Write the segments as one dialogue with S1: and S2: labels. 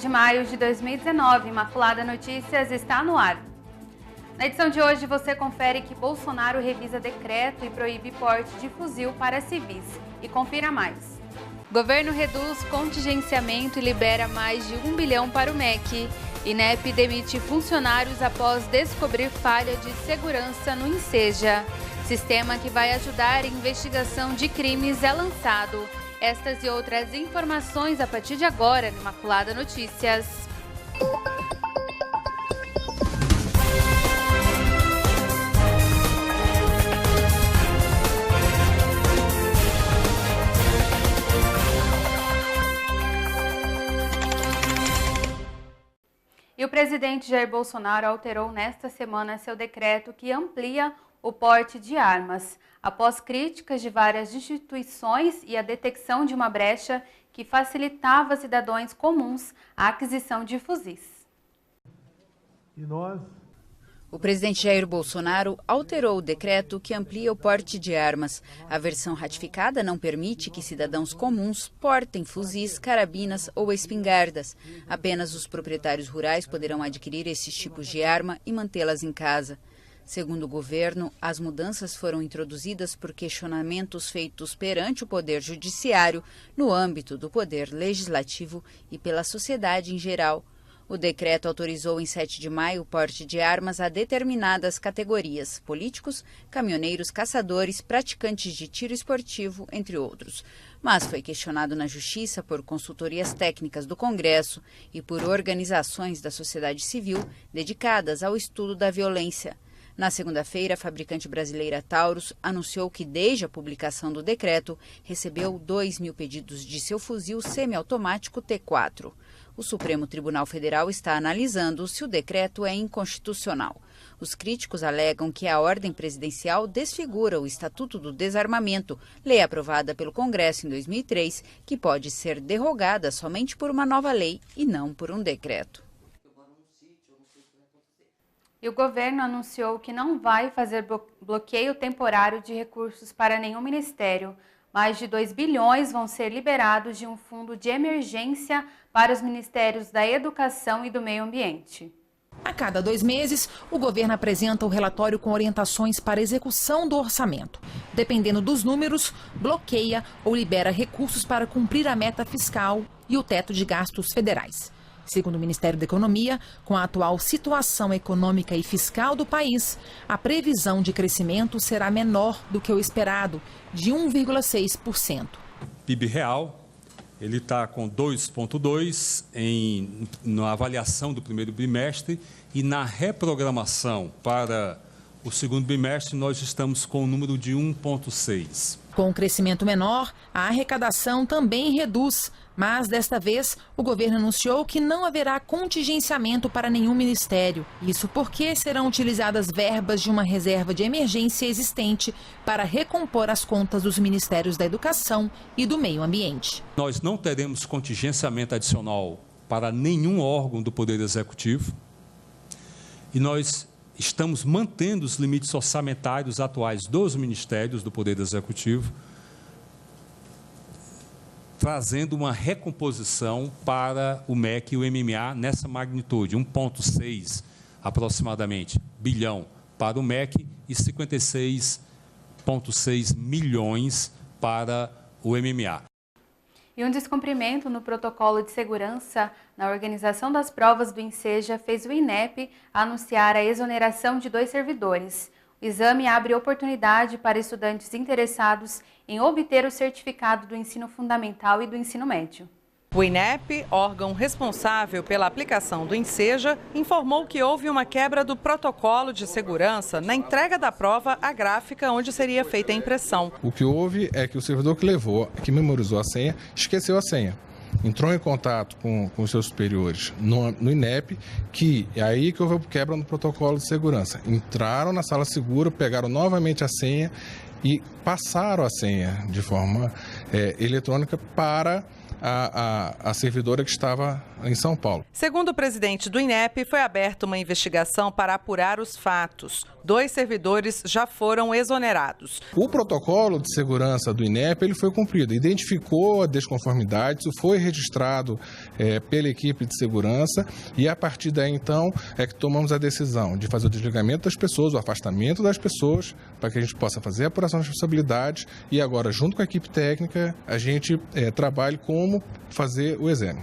S1: de maio de 2019. Imaculada Notícias está no ar. Na edição de hoje você confere que Bolsonaro revisa decreto e proíbe porte de fuzil para civis. E confira mais. Governo reduz contingenciamento e libera mais de 1 bilhão para o MEC. INEP demite funcionários após descobrir falha de segurança no Inseja. Sistema que vai ajudar em investigação de crimes é lançado. Estas e outras informações a partir de agora no Imaculada Notícias. E o presidente Jair Bolsonaro alterou nesta semana seu decreto que amplia o porte de armas, após críticas de várias instituições e a detecção de uma brecha que facilitava a cidadãos comuns a aquisição de fuzis.
S2: O presidente Jair Bolsonaro alterou o decreto que amplia o porte de armas. A versão ratificada não permite que cidadãos comuns portem fuzis, carabinas ou espingardas. Apenas os proprietários rurais poderão adquirir esses tipos de arma e mantê-las em casa. Segundo o governo, as mudanças foram introduzidas por questionamentos feitos perante o Poder Judiciário, no âmbito do Poder Legislativo e pela sociedade em geral. O decreto autorizou em 7 de maio o porte de armas a determinadas categorias: políticos, caminhoneiros, caçadores, praticantes de tiro esportivo, entre outros. Mas foi questionado na Justiça por consultorias técnicas do Congresso e por organizações da sociedade civil dedicadas ao estudo da violência. Na segunda-feira, a fabricante brasileira Taurus anunciou que, desde a publicação do decreto, recebeu 2.000 pedidos de seu fuzil semiautomático T4. O Supremo Tribunal Federal está analisando se o decreto é inconstitucional. Os críticos alegam que a ordem presidencial desfigura o Estatuto do Desarmamento, lei aprovada pelo Congresso em 2003, que pode ser derrogada somente por uma nova lei e não por um decreto.
S1: E o governo anunciou que não vai fazer bloqueio temporário de recursos para nenhum ministério. Mais de 2 bilhões vão ser liberados de um fundo de emergência para os ministérios da Educação e do Meio Ambiente.
S3: A cada 2 meses, o governo apresenta o relatório com orientações para a execução do orçamento. Dependendo dos números, bloqueia ou libera recursos para cumprir a meta fiscal e o teto de gastos federais. Segundo o Ministério da Economia, com a atual situação econômica e fiscal do país, a previsão de crescimento será menor do que o esperado, de 1,6%.
S4: PIB real, ele está com 2,2% na avaliação do primeiro bimestre e na reprogramação para o segundo bimestre nós estamos com o número de 1,6%.
S3: Com o crescimento menor, a arrecadação também reduz, mas desta vez o governo anunciou que não haverá contingenciamento para nenhum ministério. Isso porque serão utilizadas verbas de uma reserva de emergência existente para recompor as contas dos ministérios da Educação e do Meio Ambiente.
S4: Nós não teremos contingenciamento adicional para nenhum órgão do Poder Executivo e nós estamos mantendo os limites orçamentários atuais dos ministérios do Poder Executivo, trazendo uma recomposição para o MEC e o MMA nessa magnitude, 1,6 aproximadamente bilhão para o MEC e 56,6 milhões para o MMA.
S1: E um descumprimento no protocolo de segurança na organização das provas do Inseja fez o INEP anunciar a exoneração de 2 servidores. O exame abre oportunidade para estudantes interessados em obter o certificado do ensino fundamental e do ensino médio.
S5: O INEP, órgão responsável pela aplicação do Inseja, informou que houve uma quebra do protocolo de segurança na entrega da prova à gráfica onde seria feita a impressão.
S6: O que houve é que o servidor que levou, que memorizou a senha, esqueceu a senha. Entrou em contato com os seus superiores no INEP, que é aí que houve quebra no protocolo de segurança. Entraram na sala segura, pegaram novamente a senha e passaram a senha de forma eletrônica para a servidora que estava em São Paulo.
S5: Segundo o presidente do INEP, foi aberta uma investigação para apurar os fatos. 2 servidores já foram exonerados.
S6: O protocolo de segurança do INEP ele foi cumprido, identificou a desconformidade, isso foi registrado pela equipe de segurança e a partir daí então é que tomamos a decisão de fazer o desligamento das pessoas, o afastamento das pessoas, para que a gente possa fazer a apuração de responsabilidades e agora junto com a equipe técnica a gente trabalhe como fazer o exame.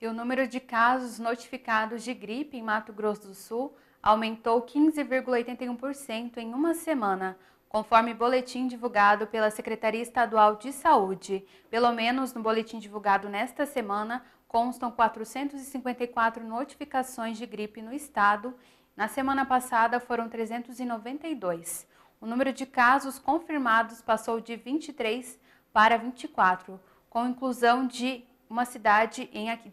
S1: E o número de casos notificados de gripe em Mato Grosso do Sul aumentou 15,81% em uma semana, conforme boletim divulgado pela Secretaria Estadual de Saúde. Pelo menos no boletim divulgado nesta semana, constam 454 notificações de gripe no estado. Na semana passada foram 392. O número de casos confirmados passou de 23 para 24, com inclusão de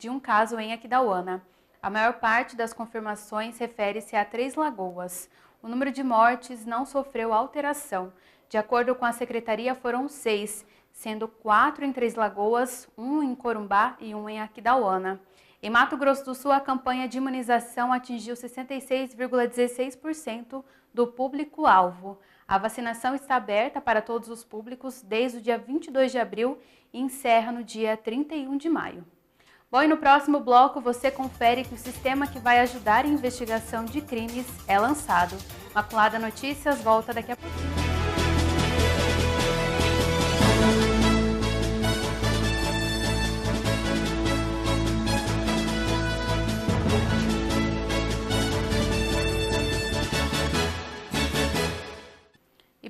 S1: um caso em Aquidauana. A maior parte das confirmações refere-se a 3 Lagoas. O número de mortes não sofreu alteração. De acordo com a Secretaria, foram 6, sendo 4 em 3 Lagoas, 1 em Corumbá e 1 em Aquidauana. Em Mato Grosso do Sul, a campanha de imunização atingiu 66,16% do público-alvo. A vacinação está aberta para todos os públicos desde o dia 22 de abril e encerra no dia 31 de maio. Bom, e no próximo bloco você confere que o sistema que vai ajudar a investigação de crimes é lançado. Maculada Notícias volta daqui a pouquinho.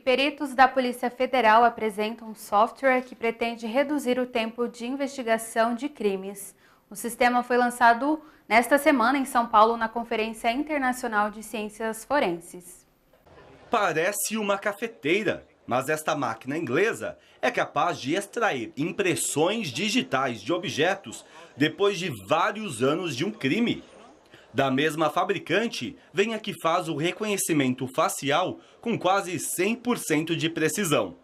S1: Peritos da Polícia Federal apresentam um software que pretende reduzir o tempo de investigação de crimes. O sistema foi lançado nesta semana em São Paulo na Conferência Internacional de Ciências Forenses.
S7: Parece uma cafeteira, mas esta máquina inglesa é capaz de extrair impressões digitais de objetos depois de vários anos de um crime. Da mesma fabricante, vem a que faz o reconhecimento facial com quase 100% de precisão.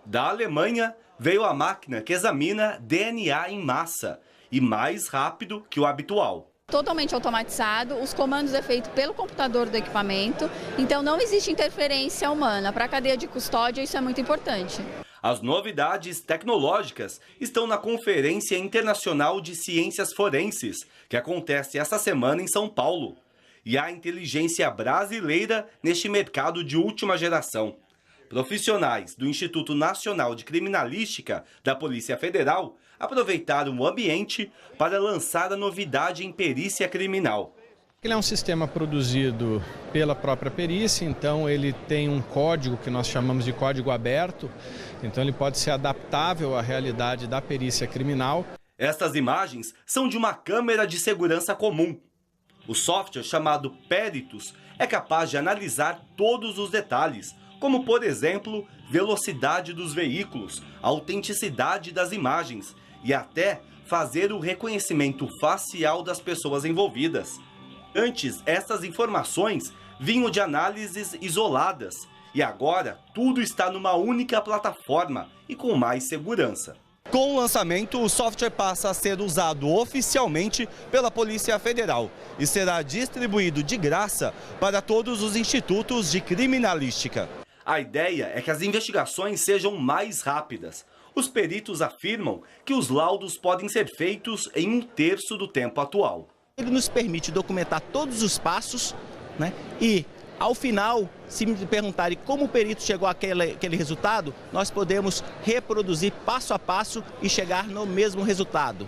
S7: Da Alemanha, veio a máquina que examina DNA em massa e mais rápido que o habitual.
S8: Totalmente automatizado, os comandos é feito pelo computador do equipamento, então não existe interferência humana. Para a cadeia de custódia, isso é muito importante.
S7: As novidades tecnológicas estão na Conferência Internacional de Ciências Forenses, que acontece esta semana em São Paulo. E há inteligência brasileira neste mercado de última geração. Profissionais do Instituto Nacional de Criminalística da Polícia Federal aproveitaram o ambiente para lançar a novidade em perícia criminal.
S9: Ele é um sistema produzido pela própria perícia, então ele tem um código que nós chamamos de código aberto, então ele pode ser adaptável à realidade da perícia criminal.
S7: Estas imagens são de uma câmera de segurança comum. O software chamado Peritus é capaz de analisar todos os detalhes, como por exemplo, velocidade dos veículos, autenticidade das imagens e até fazer o reconhecimento facial das pessoas envolvidas. Antes, essas informações vinham de análises isoladas e agora tudo está numa única plataforma e com mais segurança. Com o lançamento, o software passa a ser usado oficialmente pela Polícia Federal e será distribuído de graça para todos os institutos de criminalística. A ideia é que as investigações sejam mais rápidas. Os peritos afirmam que os laudos podem ser feitos em 1/3 do tempo atual.
S10: Ele nos permite documentar todos os passos, né? E, ao final, se me perguntarem como o perito chegou àquele resultado, nós podemos reproduzir passo a passo e chegar no mesmo resultado.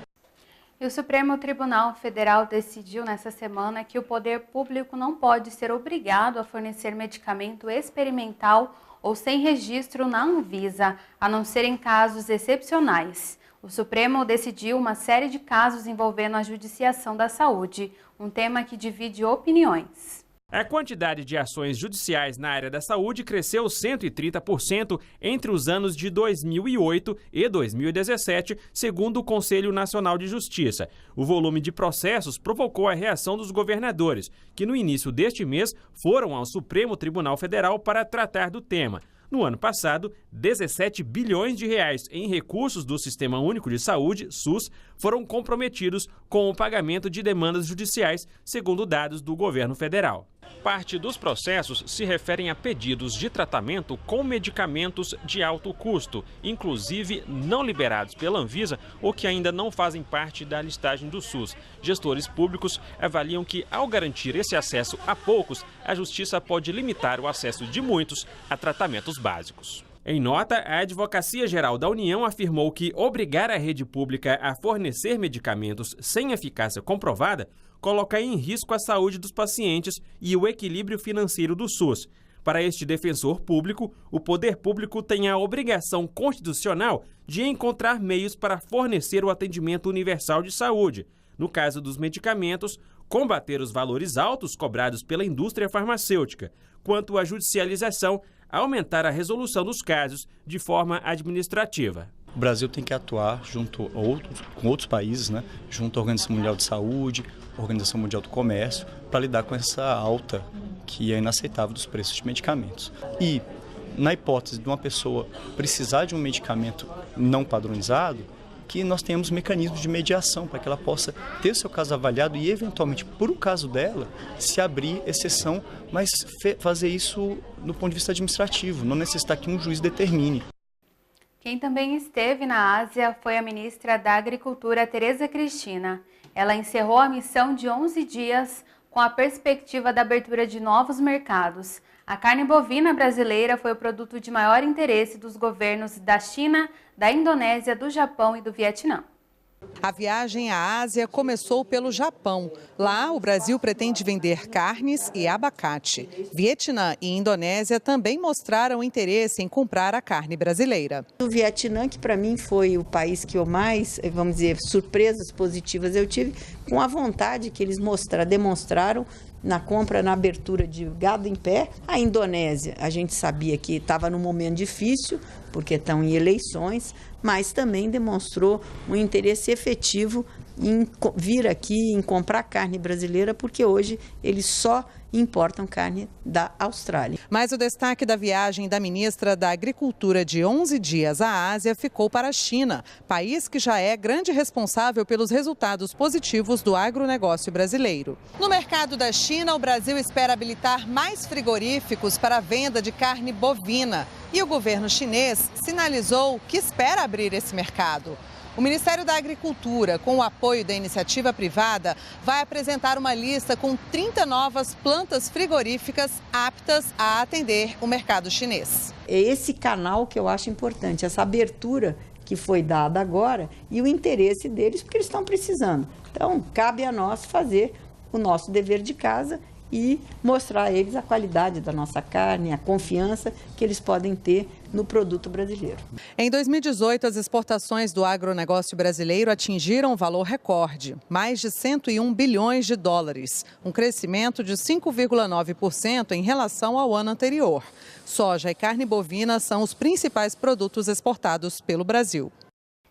S1: E o Supremo Tribunal Federal decidiu nessa semana que o poder público não pode ser obrigado a fornecer medicamento experimental ou sem registro na Anvisa, a não ser em casos excepcionais. O Supremo decidiu uma série de casos envolvendo a judiciação da saúde, um tema que divide opiniões.
S11: A quantidade de ações judiciais na área da saúde cresceu 130% entre os anos de 2008 e 2017, segundo o Conselho Nacional de Justiça. O volume de processos provocou a reação dos governadores, que no início deste mês foram ao Supremo Tribunal Federal para tratar do tema. No ano passado, 17 bilhões de reais em recursos do Sistema Único de Saúde, SUS, foram comprometidos com o pagamento de demandas judiciais, segundo dados do governo federal. Parte dos processos se referem a pedidos de tratamento com medicamentos de alto custo, inclusive não liberados pela Anvisa ou que ainda não fazem parte da listagem do SUS. Gestores públicos avaliam que, ao garantir esse acesso a poucos, a Justiça pode limitar o acesso de muitos a tratamentos básicos. Em nota, a Advocacia Geral da União afirmou que obrigar a rede pública a fornecer medicamentos sem eficácia comprovada coloca em risco a saúde dos pacientes e o equilíbrio financeiro do SUS. Para este defensor público, o poder público tem a obrigação constitucional de encontrar meios para fornecer o atendimento universal de saúde. No caso dos medicamentos, combater os valores altos cobrados pela indústria farmacêutica. Quanto à judicialização, aumentar a resolução dos casos de forma administrativa.
S12: O Brasil tem que atuar junto com outros países, junto à Organização Mundial de Saúde, Organização Mundial do Comércio, para lidar com essa alta que é inaceitável dos preços de medicamentos. E, na hipótese de uma pessoa precisar de um medicamento não padronizado, que nós tenhamos mecanismos de mediação para que ela possa ter o seu caso avaliado e, eventualmente, por o caso dela, se abrir exceção, mas fazer isso do ponto de vista administrativo, não necessitar que um juiz determine.
S1: Quem também esteve na Ásia foi a ministra da Agricultura, Tereza Cristina. Ela encerrou a missão de 11 dias com a perspectiva da abertura de novos mercados. A carne bovina brasileira foi o produto de maior interesse dos governos da China, da Indonésia, do Japão e do Vietnã.
S5: A viagem à Ásia começou pelo Japão. Lá, o Brasil pretende vender carnes e abacate. Vietnã e Indonésia também mostraram interesse em comprar a carne brasileira.
S13: O Vietnã, que para mim foi o país que eu mais, vamos dizer, surpresas positivas eu tive, com a vontade que eles demonstraram na compra, na abertura de gado em pé. A Indonésia, a gente sabia que estava num momento difícil, porque estão em eleições, mas também demonstrou um interesse efetivo em vir aqui, em comprar carne brasileira, porque hoje eles só importam carne da Austrália.
S5: Mas o destaque da viagem da ministra da Agricultura de 11 dias à Ásia ficou para a China, país que já é grande responsável pelos resultados positivos do agronegócio brasileiro. No mercado da China, o Brasil espera habilitar mais frigoríficos para a venda de carne bovina. E o governo chinês sinalizou que espera abrir esse mercado. O Ministério da Agricultura, com o apoio da iniciativa privada, vai apresentar uma lista com 30 novas plantas frigoríficas aptas a atender o mercado chinês.
S13: É esse canal que eu acho importante, essa abertura que foi dada agora e o interesse deles, porque eles estão precisando. Então, cabe a nós fazer o nosso dever de casa e mostrar a eles a qualidade da nossa carne, a confiança que eles podem ter no produto brasileiro.
S5: Em 2018, as exportações do agronegócio brasileiro atingiram um valor recorde, mais de 101 bilhões de dólares, um crescimento de 5,9% em relação ao ano anterior. Soja e carne bovina são os principais produtos exportados pelo Brasil.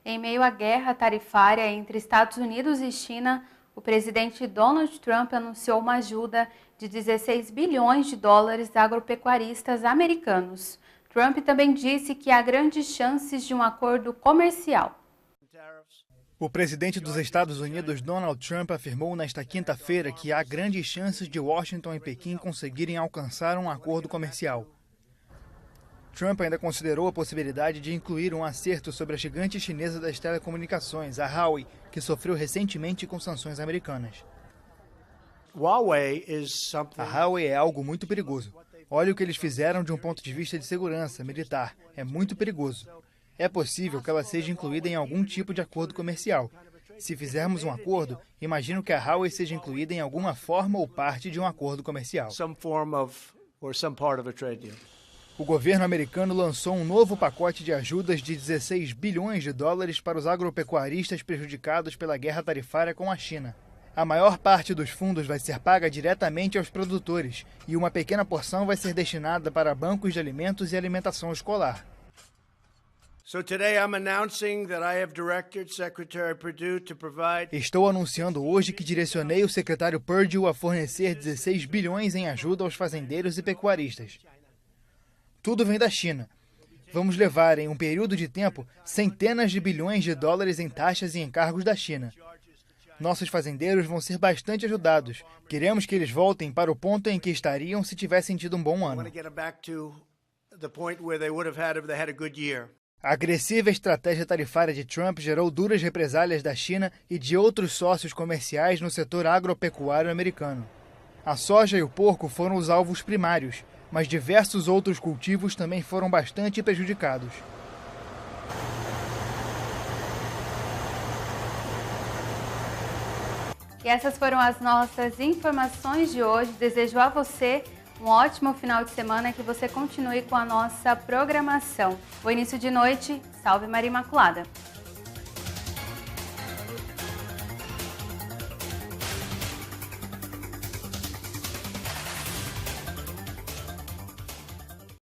S1: Em meio à guerra tarifária entre Estados Unidos e China, o presidente Donald Trump anunciou uma ajuda de 16 bilhões de dólares a agropecuaristas americanos. Trump também disse que há grandes chances de um acordo comercial.
S14: O presidente dos Estados Unidos, Donald Trump, afirmou nesta quinta-feira que há grandes chances de Washington e Pequim conseguirem alcançar um acordo comercial. Trump ainda considerou a possibilidade de incluir um acerto sobre a gigante chinesa das telecomunicações, a Huawei, que sofreu recentemente com sanções americanas. A Huawei é algo muito perigoso. Olha o que eles fizeram de um ponto de vista de segurança militar. É muito perigoso. É possível que ela seja incluída em algum tipo de acordo comercial. Se fizermos um acordo, imagino que a Huawei seja incluída em alguma forma ou parte de um acordo comercial. O governo americano lançou um novo pacote de ajudas de 16 bilhões de dólares para os agropecuaristas prejudicados pela guerra tarifária com a China. A maior parte dos fundos vai ser paga diretamente aos produtores e uma pequena porção vai ser destinada para bancos de alimentos e alimentação escolar. Estou anunciando hoje que direcionei o secretário Perdue a fornecer 16 bilhões em ajuda aos fazendeiros e pecuaristas. Tudo vem da China. vamos levar em um período de tempo centenas de bilhões de dólares em taxas e encargos da China. Nossos fazendeiros vão ser bastante ajudados. Queremos que eles voltem para o ponto em que estariam se tivessem tido um bom ano. A agressiva estratégia tarifária de Trump gerou duras represálias da China e de outros sócios comerciais no setor agropecuário americano. A soja e o porco foram os alvos primários, mas diversos outros cultivos também foram bastante prejudicados.
S1: E essas foram as nossas informações de hoje. Desejo a você um ótimo final de semana e que você continue com a nossa programação. Bom início de noite. Salve Maria Imaculada!